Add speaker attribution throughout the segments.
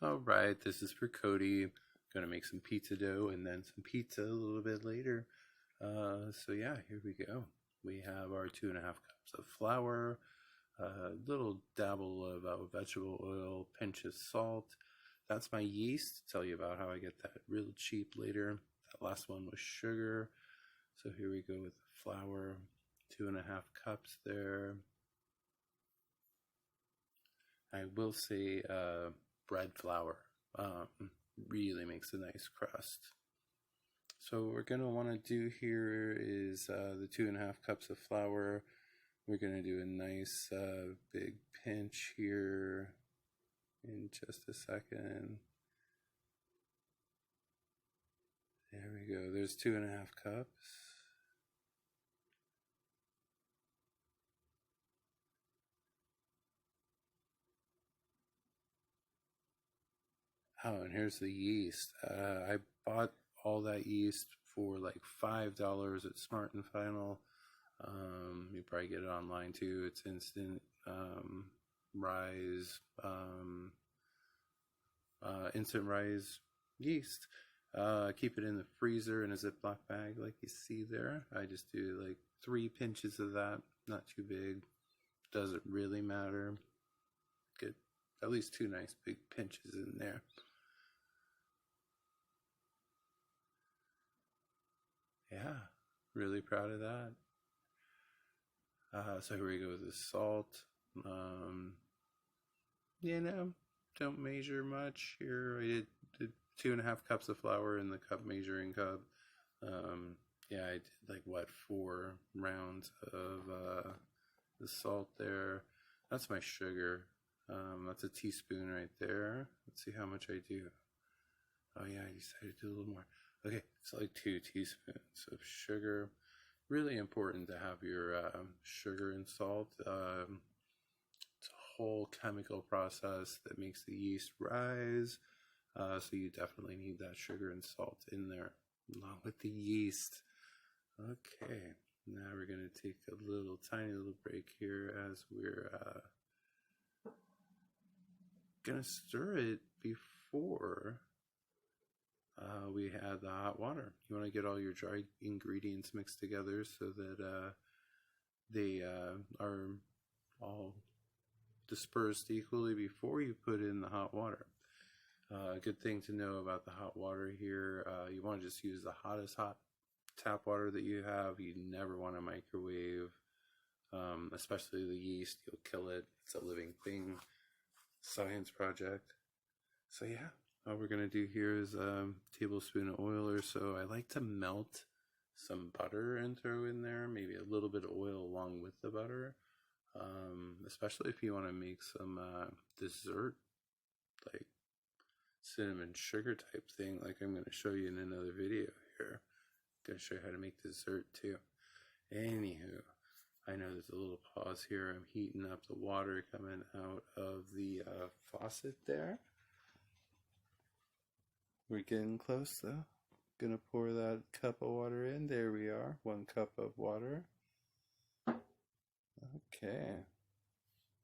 Speaker 1: All right, this is for Cody. Gonna make some pizza dough and then some pizza a little bit later. So yeah, here we go. We have our 2.5 cups of flour, a little dabble of vegetable oil, pinch of salt. That's my yeast. Tell you about how I get that real cheap later. That last one was sugar. So here we go with the flour, 2.5 cups there. I will say bread flour really makes a nice crust. So what we're going to want to do here is the 2.5 cups of flour. We're going to do a nice big pinch here in just a second. There we go. There's 2.5 cups. Oh, and here's the yeast. I bought all that yeast for like $5 at Smart and Final. You probably get it online too. It's instant rise, instant rise yeast. Keep it in the freezer in a Ziploc bag like you see there. I just do like 3 pinches of that, not too big. Doesn't really matter. Get at least 2 nice big pinches in there. Yeah, really proud of that. So here we go with the salt. You know, don't measure much here. I did 2.5 cups of flour in the cup measuring cup. Yeah, I did like what, 4 rounds of the salt there. That's my sugar. That's a teaspoon right there. Let's see how much I do. Oh yeah, I decided to do a little more. Okay, it's like 2 teaspoons of sugar. Really important to have your sugar and salt. It's a whole chemical process that makes the yeast rise. So you definitely need that sugar and salt in there along with the yeast. Okay, now we're going to take a tiny little break here as we're going to stir it before we add the hot water. You want to get all your dry ingredients mixed together so that they are all dispersed equally before you put in the hot water. A good thing to know about the hot water here, you want to just use the hottest hot tap water that you have. You never want to microwave, especially the yeast. You'll kill it. It's a living thing. Science project. So yeah, all we're going to do here is a tablespoon of oil or so. I like to melt some butter and throw in there, maybe a little bit of oil along with the butter, especially if you want to make some dessert, like cinnamon sugar type thing, like I'm going to show you in another video here. I'm going to show you how to make dessert too. Anywho, I know there's a little pause here. I'm heating up the water coming out of the faucet there. We're getting close though. Gonna pour that cup of water in. There we are. 1 cup of water. Okay.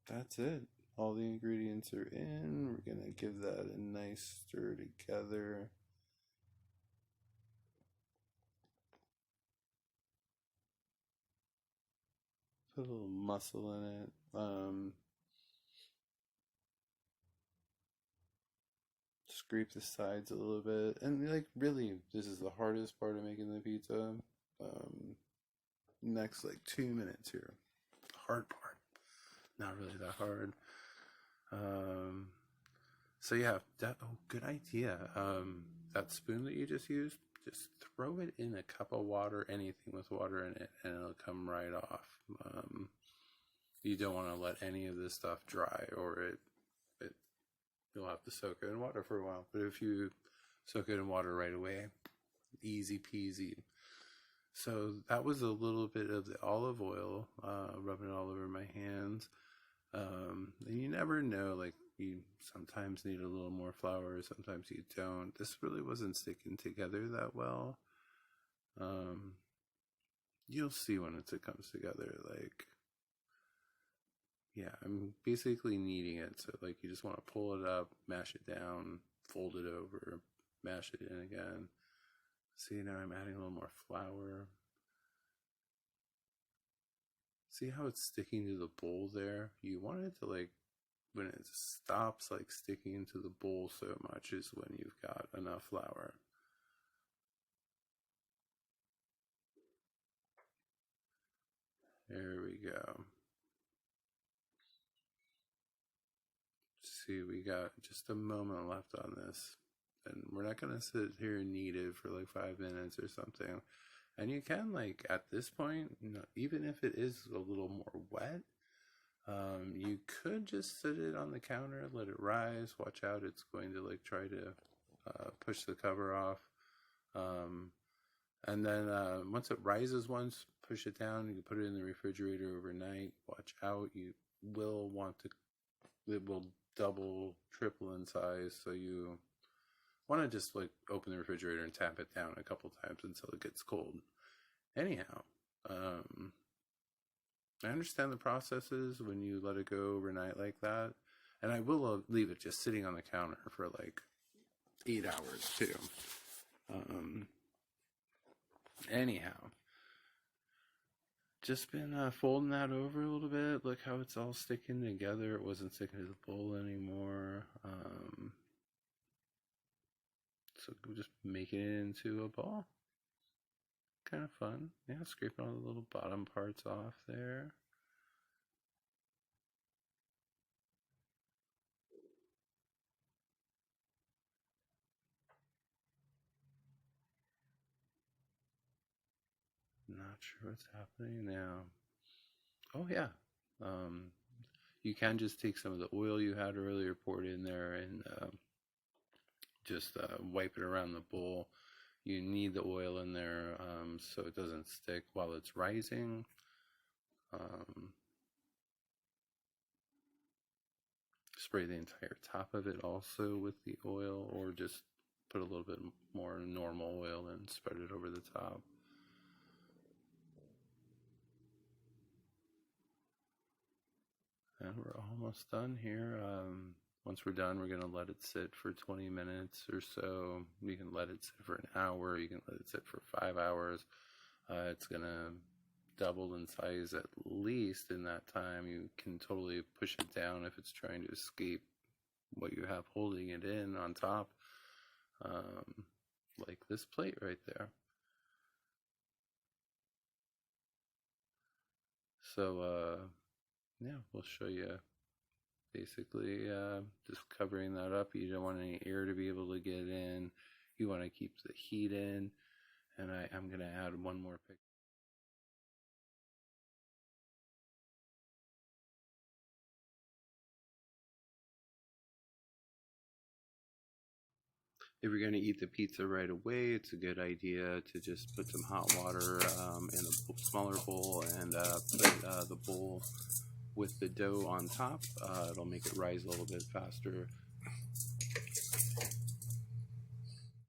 Speaker 1: That's it. All the ingredients are in. We're gonna give that a nice stir together. Put a little muscle in it. Scrape the sides a little bit, and like really, this is the hardest part of making the pizza. Next like 2 minutes here. Hard part, not really that hard. So yeah, good idea. That spoon that you just used, just throw it in a cup of water, anything with water in it, and it'll come right off. You don't want to let any of this stuff dry, or you'll have to soak it in water for a while. But if you soak it in water right away, easy peasy. So that was a little bit of the olive oil, rubbing it all over my hands. And you never know, like you sometimes need a little more flour, sometimes you don't. This really wasn't sticking together that well. You'll see when it comes together, like, yeah, I'm basically kneading it. So like you just want to pull it up, mash it down, fold it over, mash it in again. See, now I'm adding a little more flour. See how it's sticking to the bowl there? You want it to like, when it stops like sticking to the bowl so much is when you've got enough flour. There we go. See, we got just a moment left on this. And we're not going to sit here and knead it for like 5 minutes or something. And you can, like, at this point, even if it is a little more wet, you could just sit it on the counter, let it rise, watch out, it's going to, like, try to push the cover off. And then once it rises once, push it down, you can put it in the refrigerator overnight, watch out, you will want to, it will double, triple in size, so you want to just like open the refrigerator and tap it down a couple times until it gets cold. Anyhow, I understand the processes when you let it go overnight like that, and I will leave it just sitting on the counter for like 8 hours too. Anyhow, just been folding that over a little bit. Look how it's all sticking together. It wasn't sticking to the bowl anymore. So just making it into a ball. Kind of fun. Yeah, scraping all the little bottom parts off there. Not sure what's happening now. Oh yeah. You can just take some of the oil you had earlier, pour it in there, and just wipe it around the bowl. You need the oil in there so it doesn't stick while it's rising. Spray the entire top of it also with the oil, or just put a little bit more normal oil and spread it over the top. And we're almost done here. Once we're done, we're going to let it sit for 20 minutes or so. You can let it sit for an hour. You can let it sit for 5 hours. It's going to double in size at least in that time. You can totally push it down if it's trying to escape what you have holding it in on top. Like this plate right there. So, yeah, we'll show you basically just covering that up. You don't want any air to be able to get in. You want to keep the heat in. And I'm going to add one more picture. If you're going to eat the pizza right away, it's a good idea to just put some hot water in a smaller bowl and put the bowl with the dough on top. It'll make it rise a little bit faster.